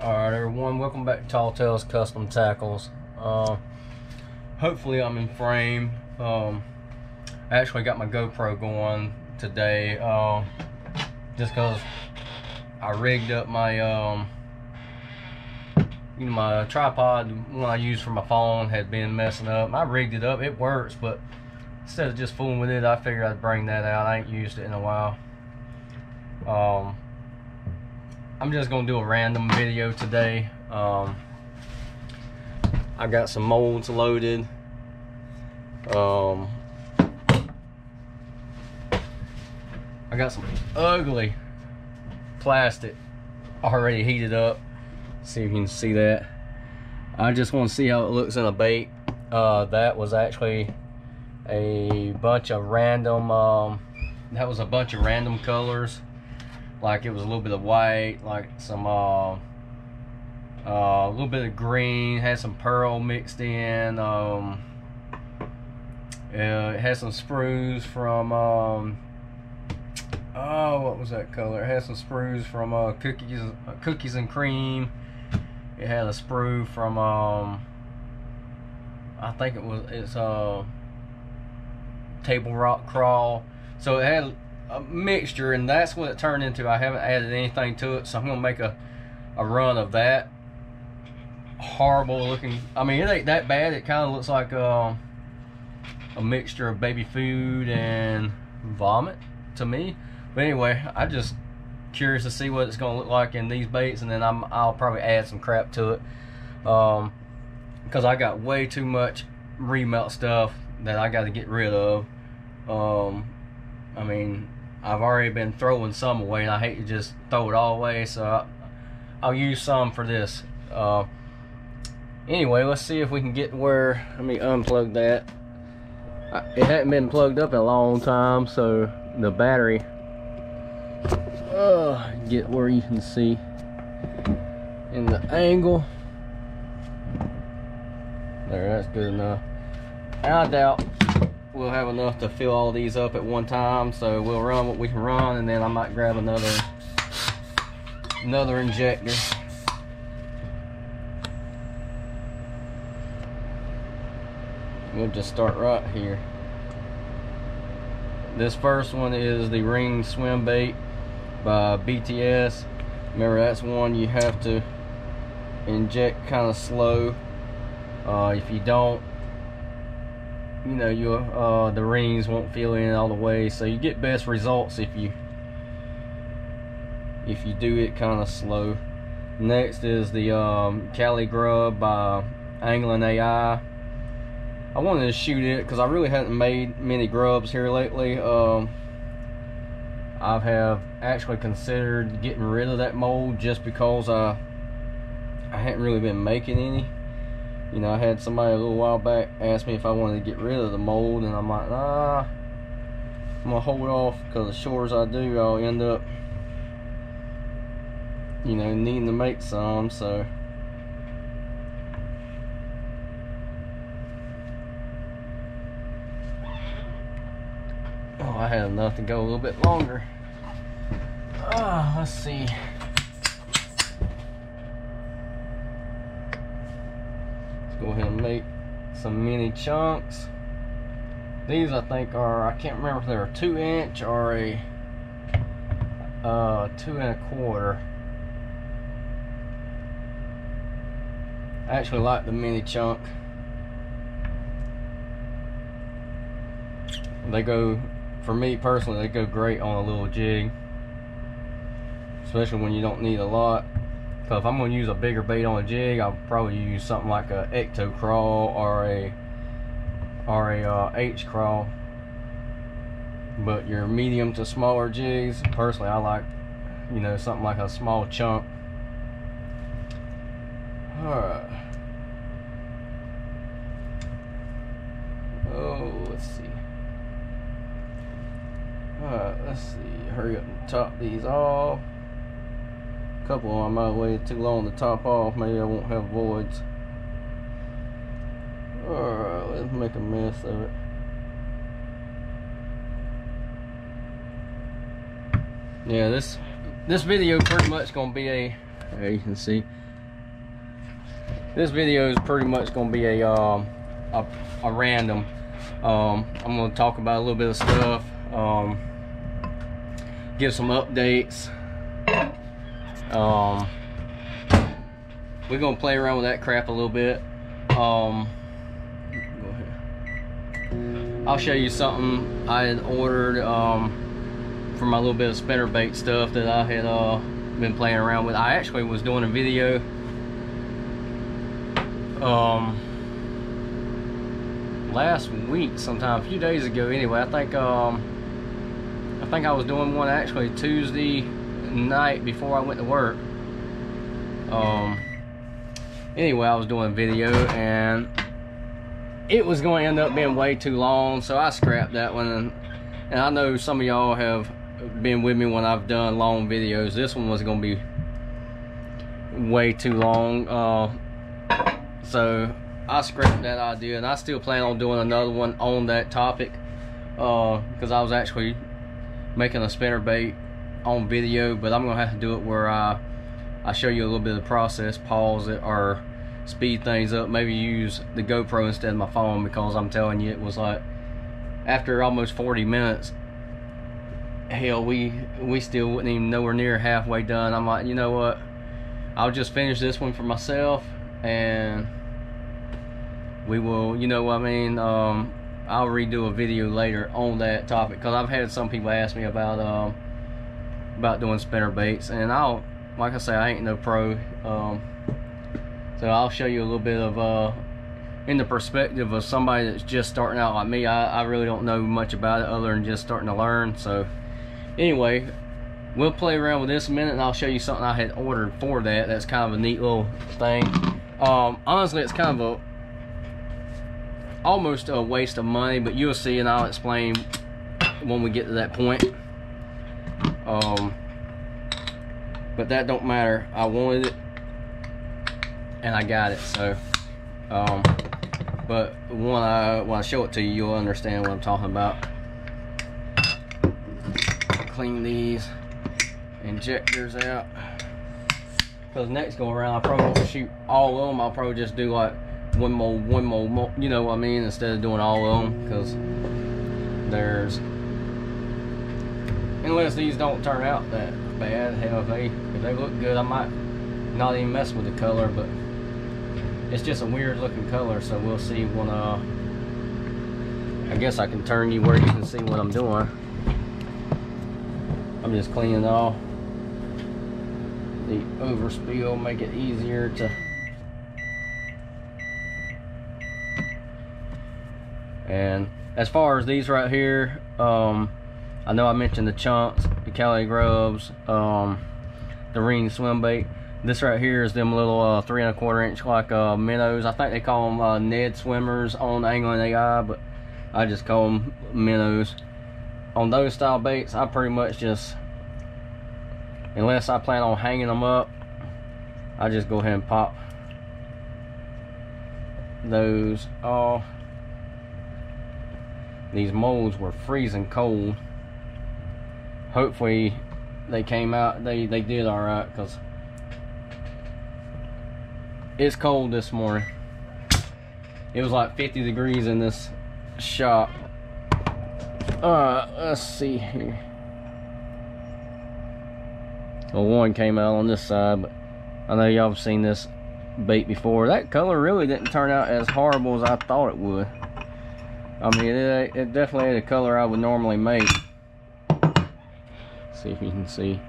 Alright everyone, welcome back to Tall Tales Custom Tackles. Hopefully I'm in frame. I actually got my GoPro going today just because I rigged up my my tripod, one I use for my phone, had been messing up. I rigged it up, it works, but instead of just fooling with it, I figured I'd bring that out. I ain't used it in a while. I'm just gonna do a random video today. I got some molds loaded. I got some ugly plastic already heated up. See if you can see that. I just want to see how it looks in a bait. That was actually a bunch of random colors. Like it was a little bit of white, like some a little bit of green, had some pearl mixed in. It had some sprues from what was that color? It had some sprues from cookies and cream. It had a sprue from I think it's Table Rock Crawl. So it had a mixture, and that's what it turned into. I haven't added anything to it, so I'm gonna make a run of that. Horrible looking. I mean, it ain't that bad. It kind of looks like a mixture of baby food and vomit to me. But anyway, I'm just curious to see what it's gonna look like in these baits, and then I'll probably add some crap to it because I got way too much remelt stuff that I got to get rid of. I mean, I've already been throwing some away, and I hate to just throw it all away, so I'll use some for this. Anyway, let's see if we can get where. Let me unplug that. It hadn't been plugged up in a long time, so the battery. Get where you can see in the angle. There, that's good enough. And I doubt we'll have enough to fill all these up at one time, so we'll run what we can run, and then I might grab another injector. We'll just start right here. This first one is the ring swim bait by BTS. Remember, that's one you have to inject kind of slow. If you don't, the rings won't fill in all the way, so you get best results if you do it kind of slow. Next is the Cali Grub by Angling AI. I wanted to shoot it because I really hadn't made many grubs here lately. I have actually considered getting rid of that mold just because I hadn't really been making any. I had somebody a little while back ask me if I wanted to get rid of the mold, and I'm like, nah, I'm gonna hold off, because as sure as I do, I'll end up needing to make some. So I had enough to go a little bit longer. Let's see. Let's go ahead and make some mini chunks. These I think are, I can't remember if they're a 2-inch or a 2 1/4. I actually like the mini chunk. They go, for me personally, they go great on a little jig, especially when you don't need a lot. So if I'm going to use a bigger bait on a jig, I'll probably use something like a ecto crawl or a H crawl. But your medium to smaller jigs, personally, I like something like a small chunk. Alright. Let's see. Alright, let's see. Hurry up and top these off. A couple of them I might wait too long to top off. Maybe I won't have voids. Alright, let's make a mess of it. Yeah, this video pretty much gonna be a, there you can see, this video is pretty much going to be a random. I'm going to talk about a little bit of stuff, give some updates. We're going to play around with that crap a little bit. Go ahead. I'll show you something I had ordered for my little bit of spinnerbait stuff that I had been playing around with. I actually was doing a video last week sometime, a few days ago anyway. I think I was doing one actually Tuesday night before I went to work. Anyway, I was doing a video and it was going to end up being way too long, so I scrapped that one. And I know some of y'all have been with me when I've done long videos. This one was going to be way too long, so I scrapped that idea, and I still plan on doing another one on that topic, because I was actually making a spinnerbait on video, but I'm going to have to do it where I show you a little bit of the process, pause it, or speed things up, maybe use the GoPro instead of my phone, because I'm telling you, it was like, after almost 40 minutes, hell, we still wasn't even nowhere near halfway done. I'm like, you know what, I'll just finish this one for myself, and we will, you know what I mean, I'll redo a video later on that topic, because I've had some people ask me about doing spinnerbaits, and like I say, I ain't no pro, so I'll show you a little bit of in the perspective of somebody that's just starting out like me. I really don't know much about it other than just starting to learn. So anyway, we'll play around with this a minute, and I'll show you something I had ordered for that. That's kind of a neat little thing. Honestly, it's kind of almost a waste of money, but you'll see, and I'll explain when we get to that point. But that don't matter. I wanted it and I got it. So but when I show it to you, you'll understand what I'm talking about. Clean these injectors out, because next go around I probably won't shoot all of them. I'll probably just do like one more, you know what I mean, instead of doing all of them, because unless these don't turn out that bad, hell, if they look good, I might not even mess with the color, but it's just a weird looking color. So we'll see when I guess I can turn you where you can see what I'm doing. I'm just cleaning off the overspill, make it easier to. And as far as these right here, I know I mentioned the chunks, the Cali grubs, the ring swim bait. This right here is them little 3 1/4 inch like minnows. I think they call them Ned swimmers on Angling AI, but I just call them minnows. On those style baits, I pretty much just, unless I plan on hanging them up, I just go ahead and pop those off. These molds were freezing cold. Hopefully they came out, they did all right, because it's cold this morning. It was like 50 degrees in this shop. Let's see here. Well, one came out on this side, but I know y'all have seen this bait before. That color really didn't turn out as horrible as I thought it would. I mean, it definitely had a color I would normally make. See if you can see.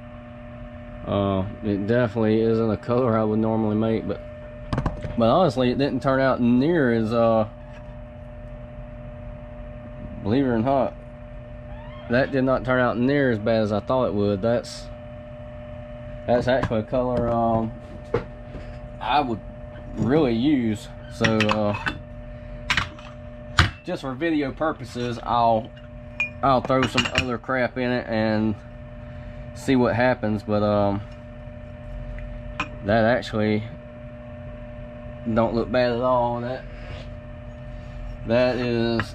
It definitely isn't a color I would normally make, but honestly, it didn't turn out near as believe it or not, that did not turn out near as bad as I thought it would. That's actually a color I would really use. So just for video purposes, I'll throw some other crap in it and see what happens. But that actually don't look bad at all. That is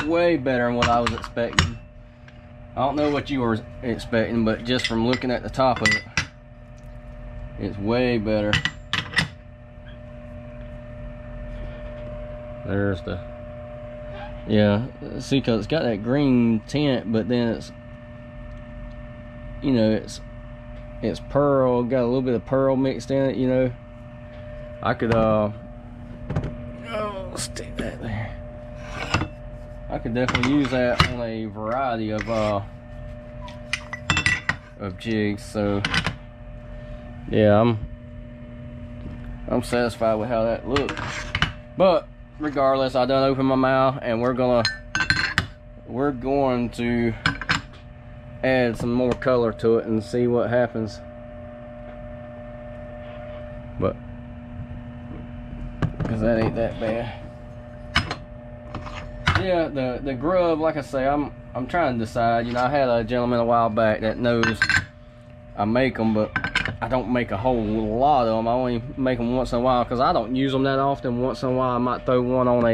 way better than what I was expecting. I don't know what you were expecting, but just from looking at the top of it, it's way better. There's the, yeah, see, because it's got that green tint, but then it's, you know, it's pearl, got a little bit of pearl mixed in it, you know. I could stick that there. I could definitely use that on a variety of jigs. So yeah, I'm satisfied with how that looks. But regardless, I done opened my mouth, and we're going to add some more color to it and see what happens. But because that ain't that bad. Yeah, the grub, like I say, I'm trying to decide. You know, I had a gentleman a while back that knows I make them, but I don't make a whole lot of them. I only make them once in a while because I don't use them that often. Once in a while I might throw one on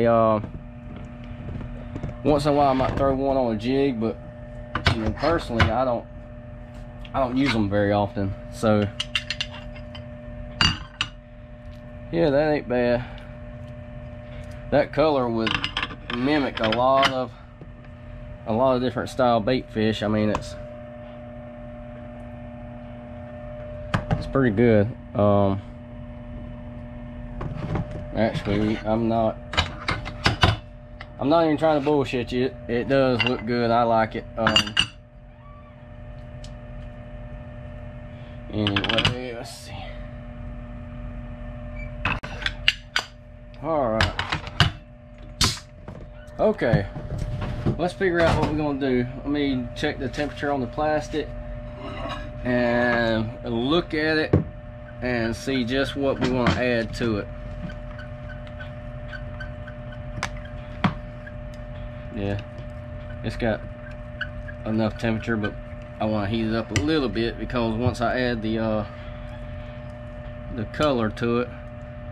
a jig, but you know, personally I don't use them very often. So yeah, that ain't bad. That color would mimic a lot of different style bait fish. I mean, it's pretty good. Actually, I'm not even trying to bullshit you. It does look good. I like it. Anyway, let's see. All right. Okay, let's figure out what we're gonna do. Let me check the temperature on the plastic and look at it and see just what we want to add to it. Yeah, it's got enough temperature, but I want to heat it up a little bit, because once I add the color to it,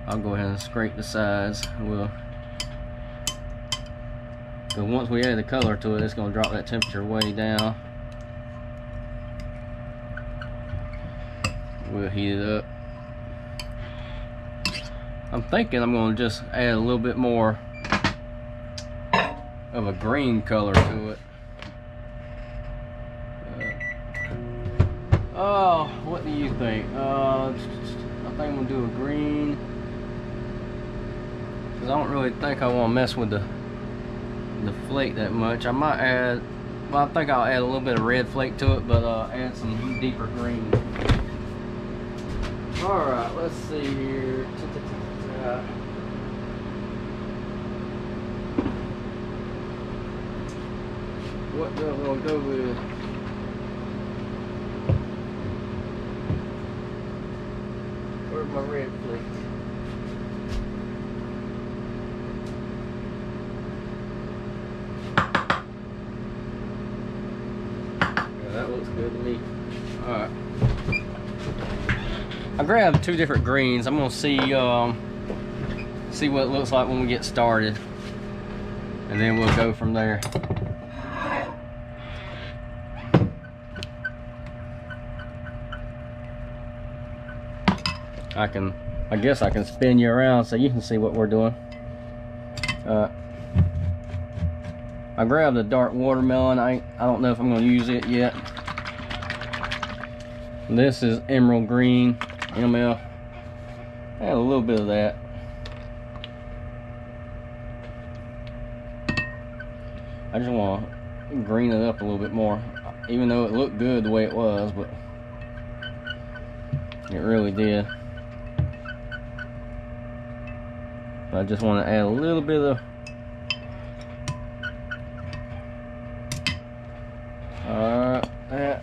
I'll go ahead and scrape the sides. So once we add the color to it, it's going to drop that temperature way down. We'll heat it up. I'm thinking I'm going to just add a little bit more of a green color to it. Oh, what do you think? I think I'm going to do a green, because I don't really think I want to mess with the flake that much. I might add, well, I think I'll add a little bit of red flake to it, but add some deeper green. Alright, let's see here. What do I want to go with? Where's my red flake? That looks good to me. Alright. I grabbed two different greens. I'm gonna see what it looks like when we get started, and then we'll go from there. I guess I can spin you around so you can see what we're doing. I grabbed a dark watermelon. I don't know if I'm going to use it yet. This is emerald green, ML. Add a little bit of that. I just want to green it up a little bit more, even though it looked good the way it was, but it really did. I just want to add a little bit of that.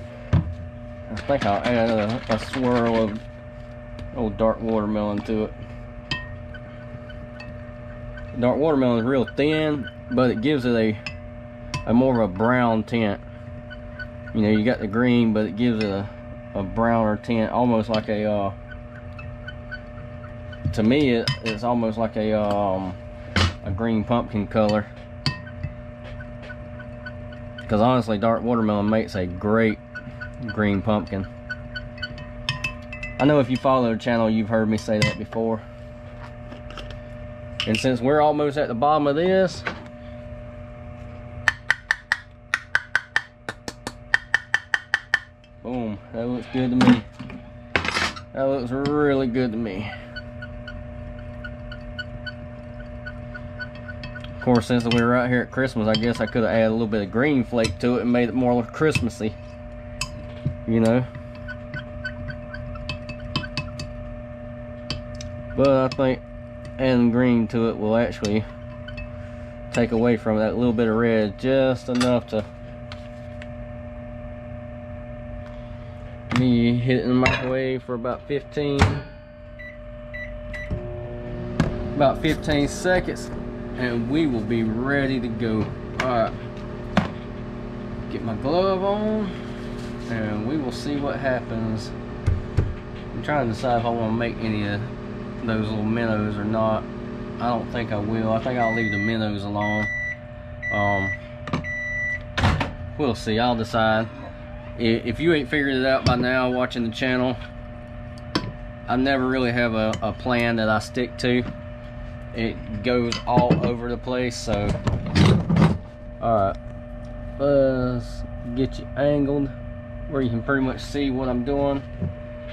I think I'll add a swirl of old dark watermelon to it. Dark watermelon is real thin, but it gives it a more of a brown tint. You know, you got the green, but it gives it a browner tint, almost like a to me it's almost like a green pumpkin color. Because honestly, dark watermelon makes a great green pumpkin. I know if you follow the channel, you've heard me say that before. And since we're almost at the bottom of this, boom, that looks good to me. That looks really good to me. Of course, since we were right here at Christmas, I guess I could have added a little bit of green flake to it and made it more Christmassy, you know. But I think adding green to it will actually take away from that little bit of red just enough to me hit it in the microwave for about 15 seconds, and we will be ready to go. Alright, get my glove on and we will see what happens. I'm trying to decide if I want to make any of those little minnows or not. I don't think I will. I think I'll leave the minnows alone. We'll see. I'll decide. If you ain't figured it out by now watching the channel, I never really have a plan that I stick to. It goes all over the place. So alright, let's get you angled where you can pretty much see what I'm doing.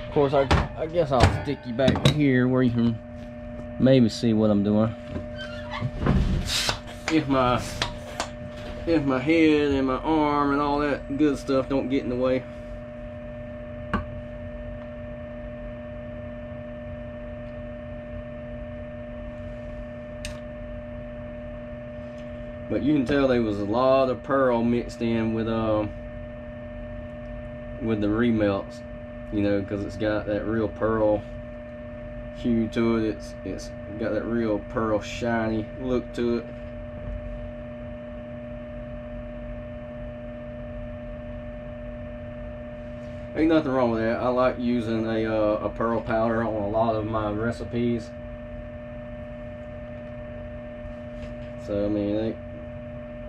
Of course, I guess I'll stick you back here where you can maybe see what I'm doing. If my head and my arm and all that good stuff don't get in the way. But you can tell there was a lot of pearl mixed in with the remelts, you know, because it's got that real pearl hue to it. It's got that real pearl shiny look to it. Ain't nothing wrong with that. I like using a pearl powder on a lot of my recipes. So I mean, it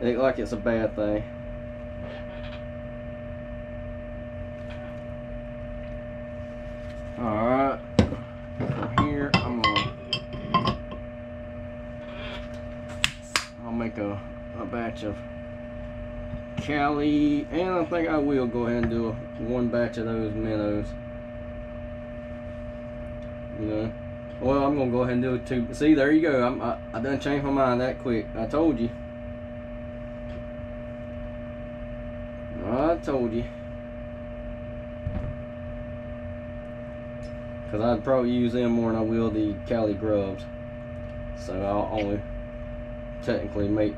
ain't like it's a bad thing. Alright, from here I'll make a batch of Cali, and I think I will go ahead and do one batch of those minnows. You know, well, I'm gonna go ahead and do it too. See, there you go. I done changed my mind that quick. I told you. I told you. Because I'd probably use them more than I will the Cali grubs. So I'll only technically make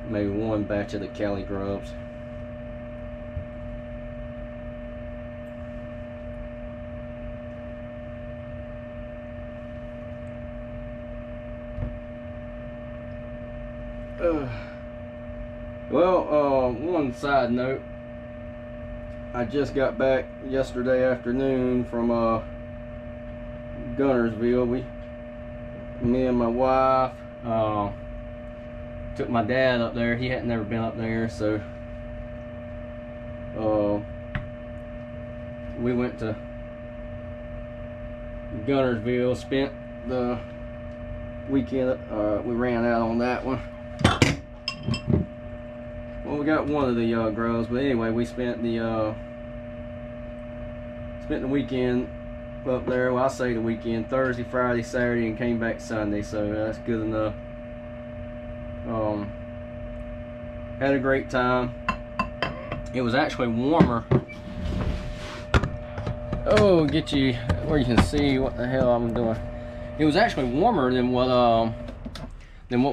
maybe one batch of the Cali grubs. Well, one side note, I just got back yesterday afternoon from Gunnersville. Me and my wife took my dad up there. He hadn't never been up there, so we went to Gunnersville, spent the weekend. We ran out on that one. Well, we got one of the grubs, but anyway, we spent the weekend up there. Well, I say the weekend, Thursday, Friday, Saturday, and came back Sunday, so that's good enough. Had a great time. It was actually warmer. Oh, get you where you can see what the hell I'm doing. It was actually warmer than what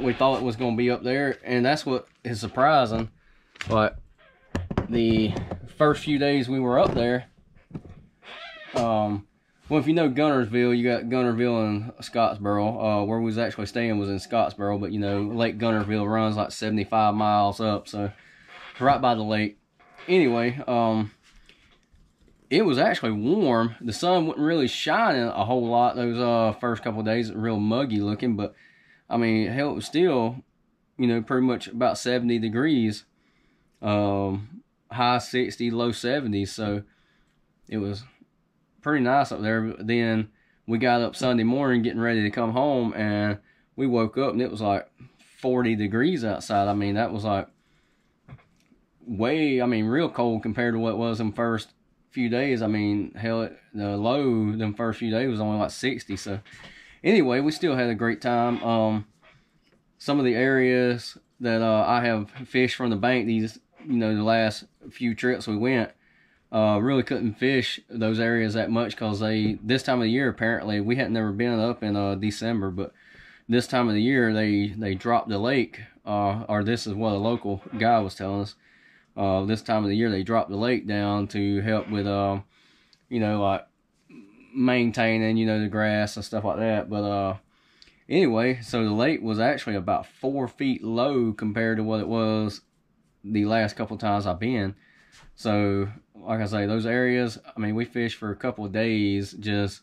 we thought it was going to be up there, and that's what is surprising. But the first few days we were up there, well, if you know Gunnersville, you got Gunnersville and Scottsboro. Where we was actually staying was in Scottsboro, but you know, Lake Gunnersville runs like 75 miles up, so right by the lake. Anyway, it was actually warm. The sun wasn't really shining a whole lot those first couple of days. It was real muggy looking, but I mean, hell, it was still, you know, pretty much about 70 degrees. High 60, low 70s, so it was pretty nice up there. But then we got up Sunday morning getting ready to come home, and we woke up and it was like 40 degrees outside. I mean, that was like way, I mean, real cold compared to what it was in the first few days. I mean, hell, the low them first few days was only like 60. So anyway, we still had a great time. Some of the areas that I have fished from the bank these, you know, the last few trips we went, really couldn't fish those areas that much because this time of the year, apparently, we hadn't never been up in December, but this time of the year they dropped the lake, or this is what a local guy was telling us. This time of the year they dropped the lake down to help with you know, like maintaining, you know, the grass and stuff like that. But anyway, so the lake was actually about 4 feet low compared to what it was the last couple times I've been. So like I say, those areas, I mean, we fished for a couple of days, just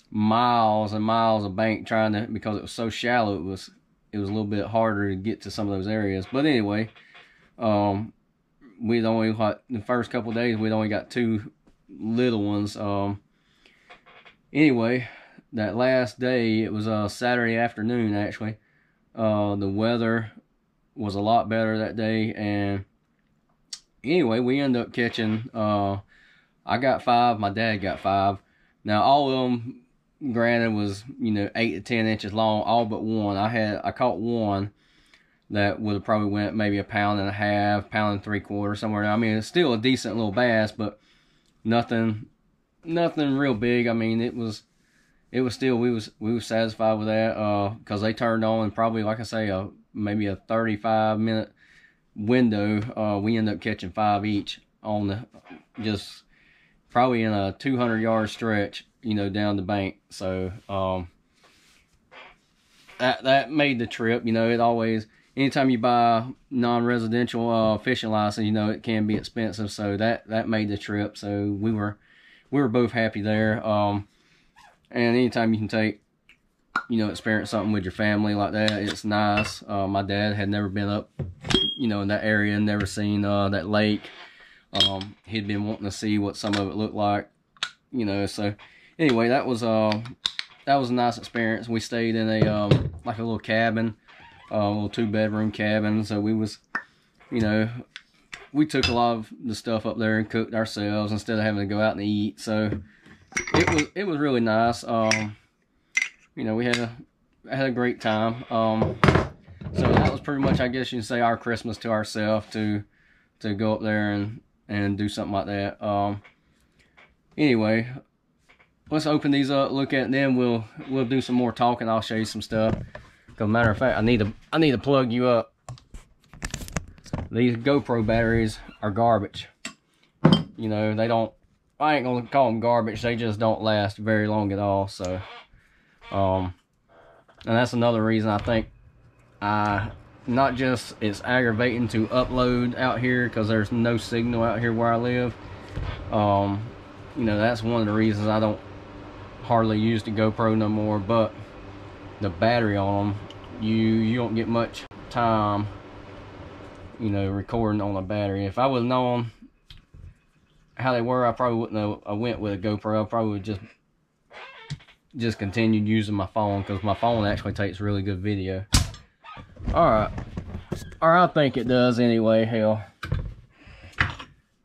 miles and miles of bank trying to, because it was so shallow, it was a little bit harder to get to some of those areas. But anyway, we'd only, like, the first couple of days we'd only got 2 little ones. Anyway, that last day, it was Saturday afternoon actually. The weather was a lot better that day, and anyway, we ended up catching, I got 5, my dad got 5. Now all of them, granted, was, you know, 8 to 10 inches long, all but one. I caught one that would have probably went maybe 1.5 pounds, 1.75 pounds, somewhere. I mean, it's still a decent little bass, but nothing real big. I mean, it was still, we was satisfied with that, because they turned on, probably, like I say, maybe a 35-minute window. We ended up catching 5 each on the, just probably in a 200-yard stretch, you know, down the bank. So that made the trip. You know, it always, anytime you buy non-residential fishing license, you know, it can be expensive. So that made the trip. So we were both happy there. And anytime you can take, you know, experience something with your family like that, it's nice. My dad had never been up, you know, in that area, never seen that lake. He'd been wanting to see what some of it looked like, you know. So anyway, that was a nice experience. We stayed in a like a little cabin, a little 2-bedroom cabin. So we was, you know, we took a lot of the stuff up there and cooked ourselves instead of having to go out and eat. So it was really nice. You know, we had a great time. So that was pretty much, I guess you can say, our Christmas to ourselves, to go up there and do something like that. Anyway, let's open these up, look at them. We'll do some more talking. I'll show you some stuff. Because matter of fact, I need to plug you up. These GoPro batteries are garbage. You know, they don't, I ain't gonna call them garbage, they just don't last very long at all. So and that's another reason I think not just it's aggravating to upload out here, because there's no signal out here where I live. You know, that's one of the reasons I don't hardly use the GoPro no more. But the battery on them, you don't get much time, you know, recording on a battery. If I would have known how they were, I probably wouldn't have, I went with a GoPro. I probably would just continued using my phone, because my phone actually takes really good video. Alright, or I think it does anyway. Hell,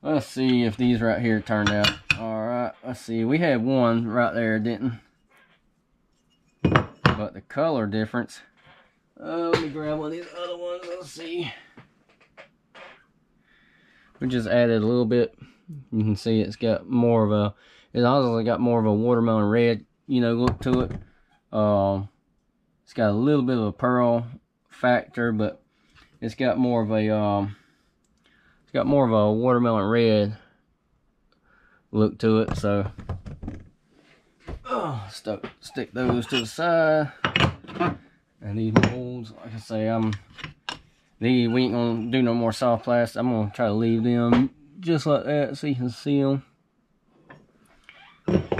let's see if these right here turned out. Alright, let's see, we had one right there, didn't, but the color difference, let me grab one of these other ones. Let's see, we just added a little bit. You can see it's got more of a, it's obviously got more of a watermelon red, you know, look to it. It's got a little bit of a pearl factor, but it's got more of a watermelon red look to it. So stick those to the side. And these molds, like I say, we ain't gonna do no more soft plastic. I'm gonna try to leave them just like that so you can see them.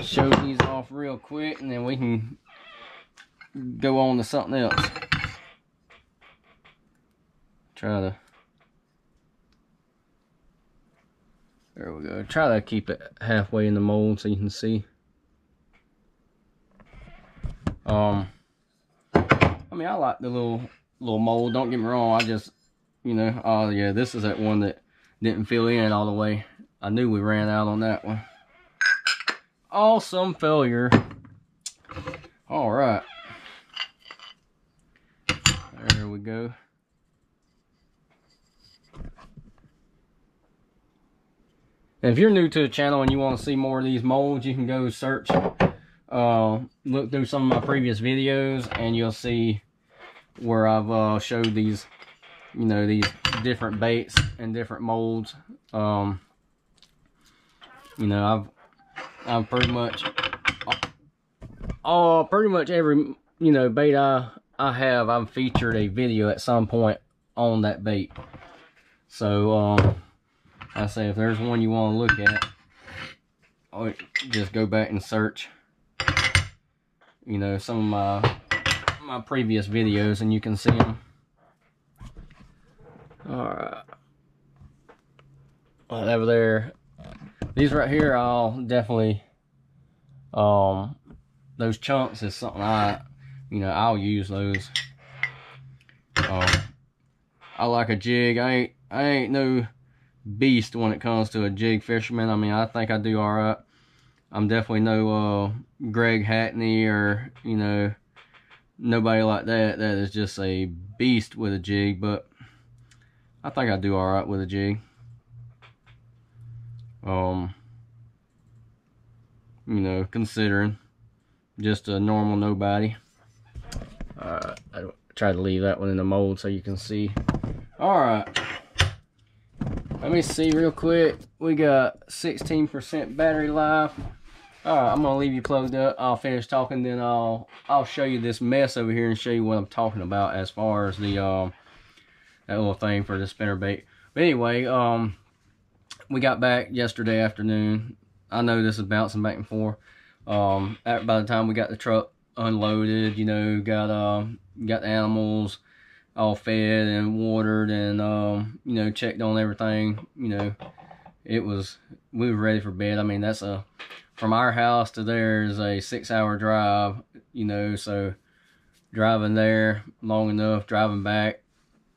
Show these off real quick, and then we can go on to something else. There we go. Try to keep it halfway in the mold so you can see. I mean, I like the little mold. Don't get me wrong. I just, you know, oh yeah, this is that one that didn't fill in all the way. I knew we ran out on that one. Awesome failure. All right. There we go. And if you're new to the channel and you want to see more of these molds, you can go search, look through some of my previous videos, and you'll see where I've showed these, you know, these different baits and different molds. You know, I've pretty much every, you know, bait I've featured a video at some point on that bait. So I say if there's one you want to look at, just go back and search, you know, some of my previous videos, and you can see them. All right, over there. These right here, I'll definitely, those chunks is something I'll use those. I like a jig. I ain't no beast when it comes to a jig fisherman. I mean, I think I do all right. I'm definitely no Greg Hackney or, you know, nobody like that is just a beast with a jig, but I think I do all right with a jig. You know, considering just a normal nobody. I try to leave that one in the mold so you can see. All right, let me see real quick. We got 16% battery life. All right, I'm gonna leave you plugged up. I'll finish talking, then I'll show you this mess over here and show you what I'm talking about as far as the that little thing for the spinner bait. But anyway, we got back yesterday afternoon. I know this is bouncing back and forth. By the time we got the truck unloaded, you know, got the animals all fed and watered, and you know, checked on everything. You know, we were ready for bed. I mean, that's from our house to there is a 6-hour drive. You know, so driving there long enough, driving back.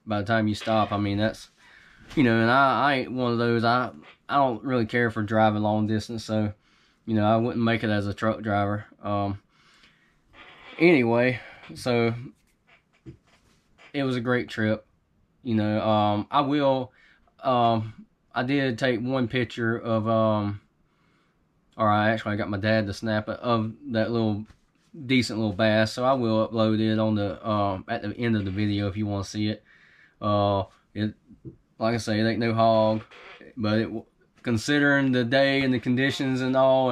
By the time you stop, I mean, that's, you know, and I ain't one of those. I don't really care for driving long distance, so, you know, I wouldn't make it as a truck driver. Anyway, so it was a great trip. You know, I did take one picture of, I got my dad to snap it, of that little decent little bass, so I will upload it on the at the end of the video if you want to see it. Like I say, it ain't no hog, but considering the day and the conditions and all,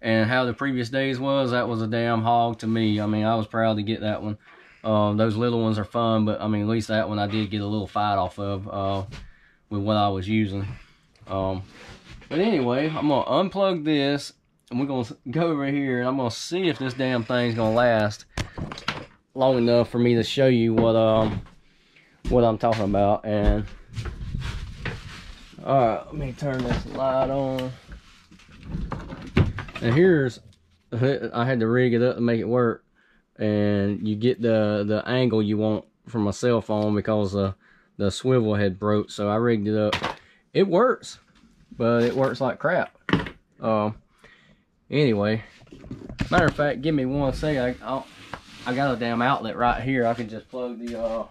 and how the previous days was, that was a damn hog to me. I mean, I was proud to get that one. Those little ones are fun, but I mean, at least that one I did get a little fight off of with what I was using. But anyway, I'm gonna unplug this, and we're gonna go over here, and I'm gonna see if this damn thing's gonna last long enough for me to show you what I'm talking about. And all right, let me turn this light on. And here's, I had to rig it up to make it work, and you get the angle you want from a cell phone because the swivel had broke, so I rigged it up. It works, but it works like crap. Anyway, matter of fact, give me one second. I got a damn outlet right here. I can just plug the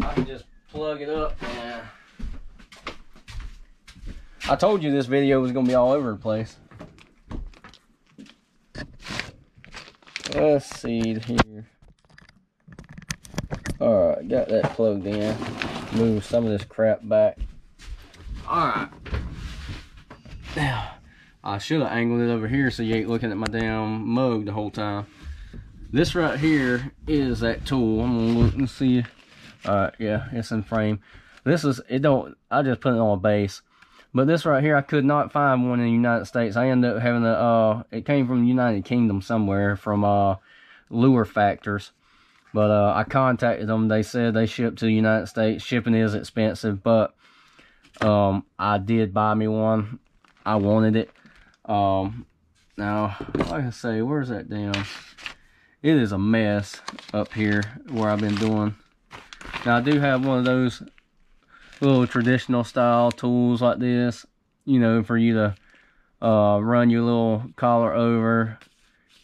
I can just plug it up, and I told you this video was gonna be all over the place. Let's see here. Alright, got that plugged in. Move some of this crap back. Alright. Now, I should have angled it over here so you ain't looking at my damn mug the whole time. This right here is that tool. I'm gonna look and see. Alright, yeah, it's in frame. This is, I just put it on a base. But this right here, I could not find one in the United States. I ended up having it came from the United Kingdom somewhere, from lure factors. But I contacted them. They said they shipped to the United States. Shipping is expensive, but I did buy me one. I wanted it. Now, like I say, where's that damn? it is a mess up here where I've been doing. Now I do have one of those little traditional style tools like this, you know, for you to run your little collar over,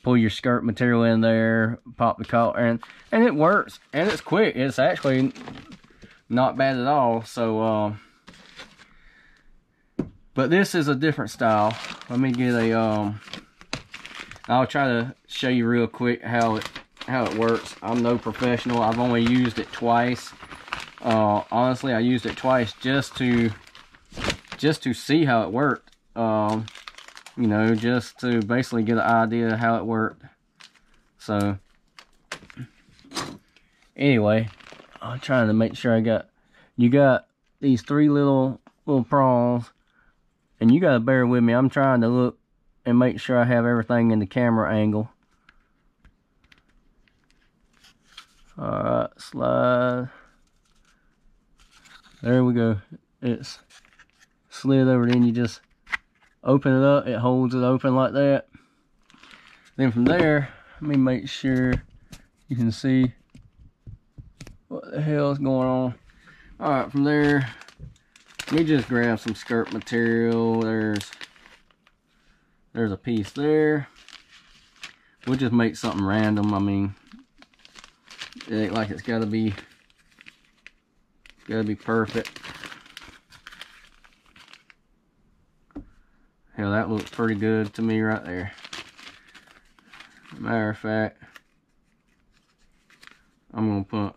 pull your skirt material in there, pop the collar, and it works, and it's quick. It's actually not bad at all. So but this is a different style. Let me get a I'll try to show you real quick how it works. I'm no professional. I've only used it twice. Honestly, I used it twice just to see how it worked. You know, just to basically get an idea of how it worked. So anyway, I'm trying to make sure you got these three little prongs, and you gotta bear with me. I'm trying to look and make sure I have everything in the camera angle. Alright, slide. There we go. It's slid over, then you just open it up. It holds it open like that. Then from there, let me make sure you can see what the hell is going on. Alright, from there, let me just grab some skirt material. There's a piece there. We'll just make something random. I mean, it ain't like it's gotta be perfect. Hell, that looks pretty good to me right there. Matter of fact, I'm gonna put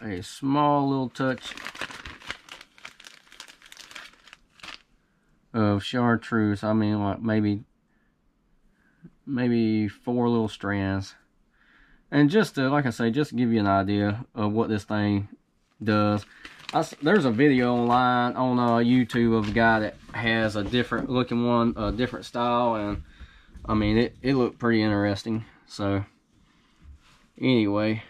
a small little touch of chartreuse. I mean, like maybe 4 little strands, and just to, like I say, just to give you an idea of what this thing does. There's a video online on YouTube of a guy that has a different looking one, a different style, and I mean it looked pretty interesting. So anyway,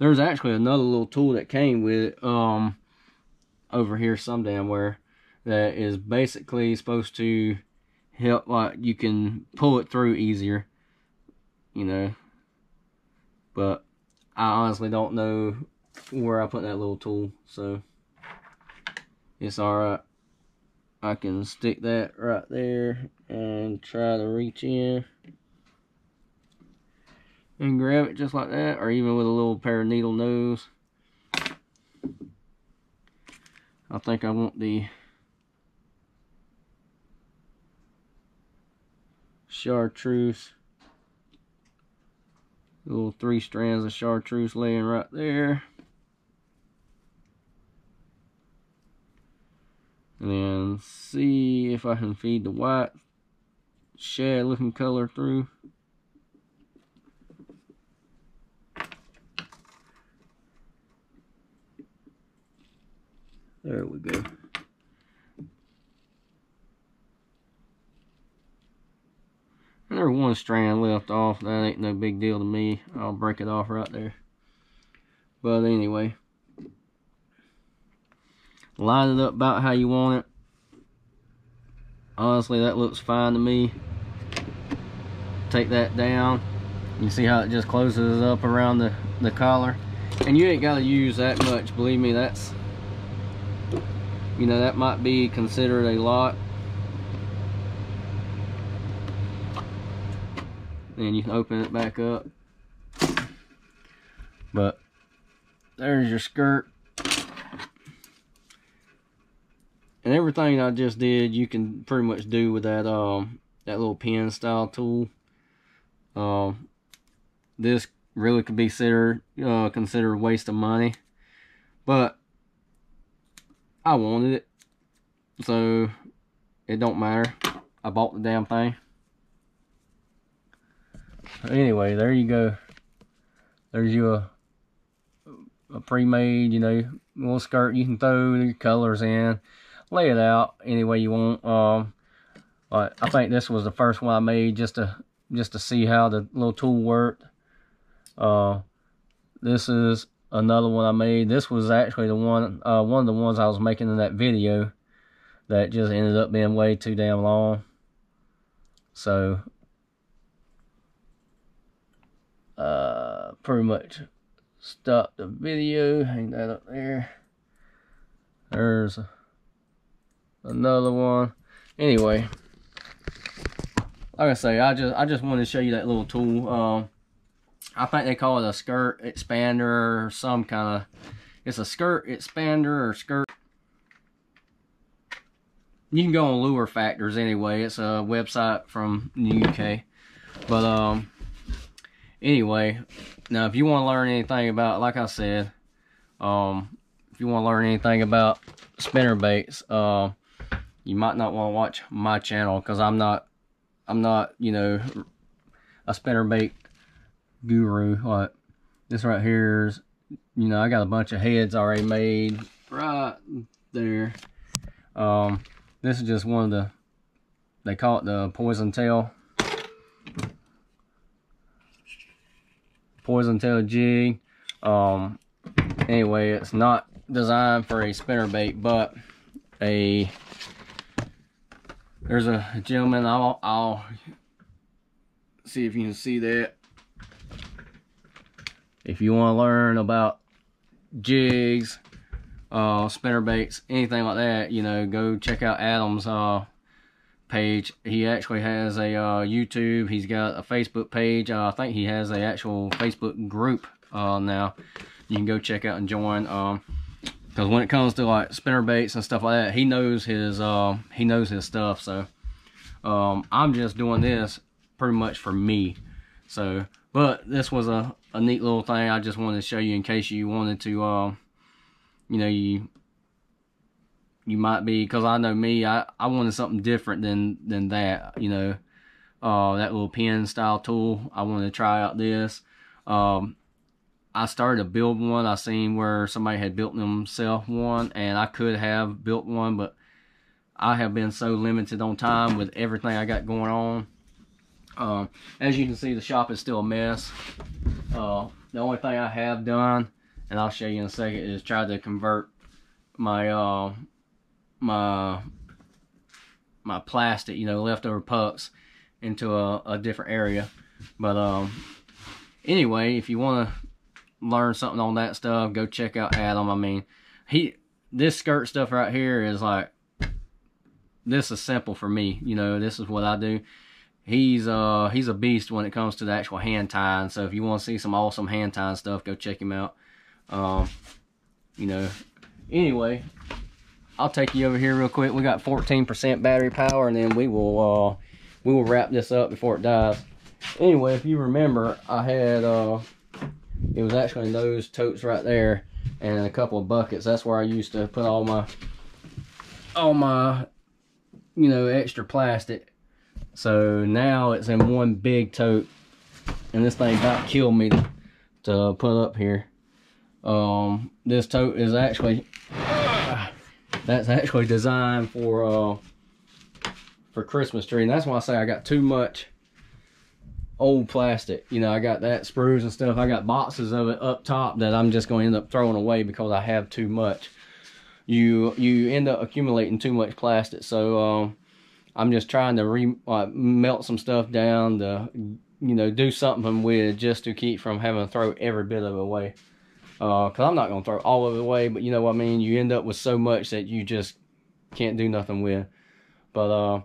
there's actually another little tool that came with it over here some damn where, that is basically supposed to help, like you can pull it through easier, you know. But I honestly don't know where I put that little tool, so it's alright. I can stick that right there and try to reach in and grab it just like that, or even with a little pair of needle nose. I think I want the chartreuse, little 3 strands of chartreuse laying right there, and then see if I can feed the white shad looking color through. There we go. And there's 1 strand left off. That ain't no big deal to me. I'll break it off right there. But anyway, line it up about how you want it. Honestly, that looks fine to me. Take that down. You see how it just closes up around the collar. And you ain't got to use that much. Believe me, that's, you know, that might be considered a lot. Then you can open it back up. But there's your skirt. And everything I just did, you can pretty much do with that that little pen style tool. This really could be considered a waste of money, but I wanted it, so it don't matter. I bought the damn thing. Anyway, there you go. There's you a pre-made, you know, little skirt. You can throw your colors in, lay it out any way you want. I think this was the first one I made just to see how the little tool worked. This is another one I made. This was actually the one of the ones I was making in that video that just ended up being way too damn long. So pretty much stop the video. Hang that up there. There's another one. Anyway, like I say, I just wanted to show you that little tool. I think they call it a skirt expander or some kind of. It's a skirt expander or skirt. You can go on Lure Factors anyway. It's a website from the UK. But anyway, now if you want to learn anything about, like I said, if you want to learn anything about spinner baits, you might not want to watch my channel, because I'm not, you know, a spinner bait guru. Like this right here is, you know, I got a bunch of heads already made right there. This is just one of the, they call it the poison tail jig. Anyway, it's not designed for a spinner bait, but there's a gentleman, I'll see if you can see that. If you want to learn about jigs, spinner baits, anything like that, you know, go check out Adam's page. He actually has a YouTube. He's got a Facebook page. I think he has a actual Facebook group now. You can go check out and join. Because when it comes to like spinner baits and stuff like that, he knows his stuff. So I'm just doing this pretty much for me. So, but this was a neat little thing I just wanted to show you in case you wanted to, you know, you might be, because I know me, I wanted something different than that, you know, that little pen style tool. I wanted to try out this. I started to build one. I seen where somebody had built themselves one, and I could have built one, but I have been so limited on time with everything I got going on. As you can see, the shop is still a mess. The only thing I have done, and I'll show you in a second, is try to convert my my plastic, you know, leftover pucks into a different area. But anyway, if you want to learn something on that stuff, go check out Adam. I mean, this skirt stuff right here is like, this is simple for me, you know. This is what I do. He's a beast when it comes to the actual hand tying. So if you want to see some awesome hand tying stuff, go check him out. You know, anyway, I'll take you over here real quick. We got 14% battery power, and then we will wrap this up before it dies. Anyway, if you remember, I had it was actually in those totes right there, and a couple of buckets. That's where I used to put all my you know, extra plastic. So now it's in one big tote, and this thing about killed me to put up here. This tote is actually that's actually designed for Christmas tree, and that's why I say I got too much old plastic. You know, I got that sprues and stuff. I got boxes of it up top that I'm just going to end up throwing away because I have too much. You end up accumulating too much plastic. So I'm just trying to melt some stuff down to, you know, do something with, just to keep from having to throw every bit of it away. Because I'm not going to throw all of it away, but you know what I mean? You end up with so much that you just can't do nothing with. But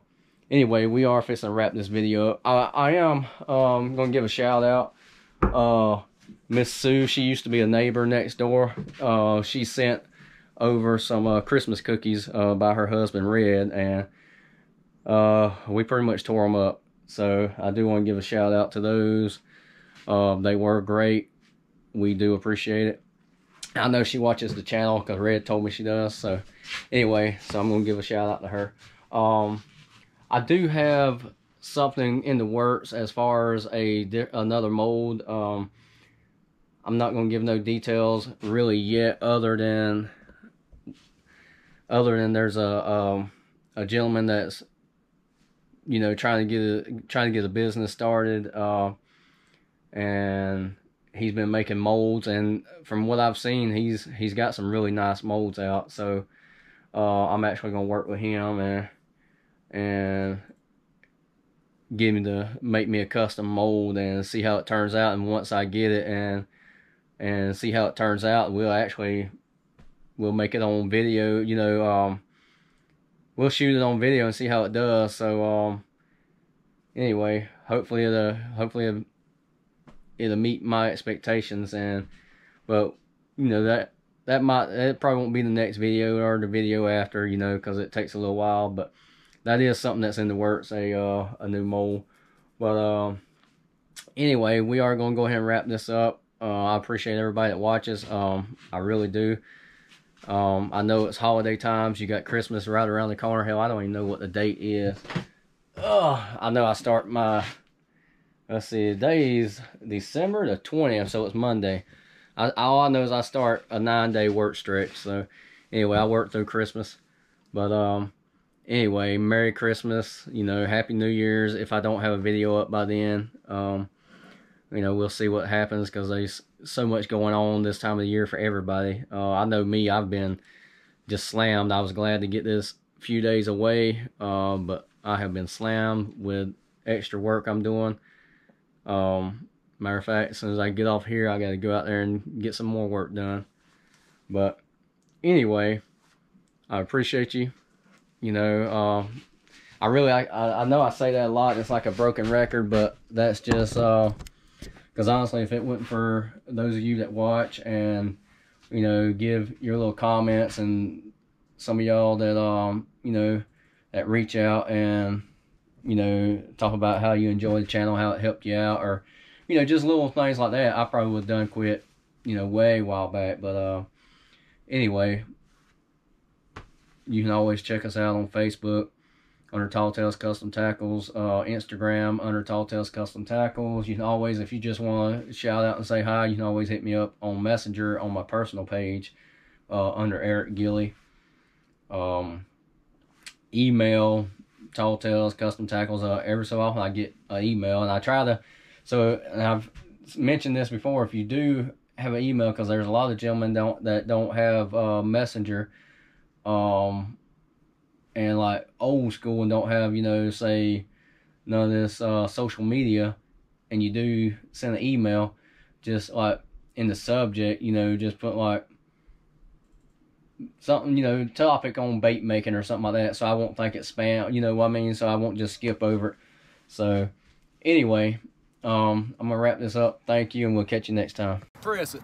anyway, we are fixing to wrap this video up. I am going to give a shout out. Miss Sue, she used to be a neighbor next door. She sent over some Christmas cookies by her husband, Red, and we pretty much tore them up. So I do want to give a shout out to those. They were great. We do appreciate it. I know she watches the channel because Red told me she does. So anyway, so I'm going to give a shout out to her. I do have something in the works as far as another mold. I'm not going to give no details really yet, other than there's a gentleman that's, you know, trying to get a business started, and he's been making molds, and from what I've seen, he's got some really nice molds out. So I'm actually going to work with him and get me to make me a custom mold and see how it turns out. And once I get it and see how it turns out, we'll make it on video, you know. We'll shoot it on video and see how it does. So anyway, hopefully it'll meet my expectations. And but you know, that probably won't be the next video or the video after, you know, because it takes a little while. But that is something that's in the works, a new mold. But anyway, we are going to go ahead and wrap this up. I appreciate everybody that watches. I really do. I know it's holiday times. You got Christmas right around the corner. Hell, I don't even know what the date is. I know I start my, let's see, today is December the 20th, so it's Monday. All I know is I start a 9-day work stretch. So anyway, I work through Christmas. But anyway, Merry Christmas. You know, Happy New Year's. If I don't have a video up by then, you know, we'll see what happens, because there's so much going on this time of the year for everybody. I know me, I've been just slammed. I was glad to get this few days away, but I have been slammed with extra work I'm doing. Matter of fact, as soon as I get off here, I got to go out there and get some more work done. But anyway, I appreciate you. You know, I know I say that a lot. It's like a broken record, but that's just because honestly, if it wasn't for those of you that watch and, you know, give your little comments, and some of y'all that you know, that reach out and, you know, talk about how you enjoy the channel, how it helped you out, or, you know, just little things like that, I probably would have done quit, you know, way a while back. But anyway, you can always check us out on Facebook under Tall Tales Custom Tackles, Instagram under Tall Tales Custom Tackles. You can always, if you just want to shout out and say hi, you can always hit me up on Messenger on my personal page under Eric Gilly. Email Tall Tales Custom Tackles. Every so often I get an email, and I try to. So, and I've mentioned this before, if you do have an email, because there's a lot of gentlemen that don't have Messenger, and like old school, and don't have, you know, say none of this social media, and you do send an email, just like in the subject, you know, just put like something, you know, topic on bait making or something like that, so I won't think it's spam, you know what I mean, so I won't just skip over it. So anyway, I'm gonna wrap this up. Thank you, and we'll catch you next time. Press it.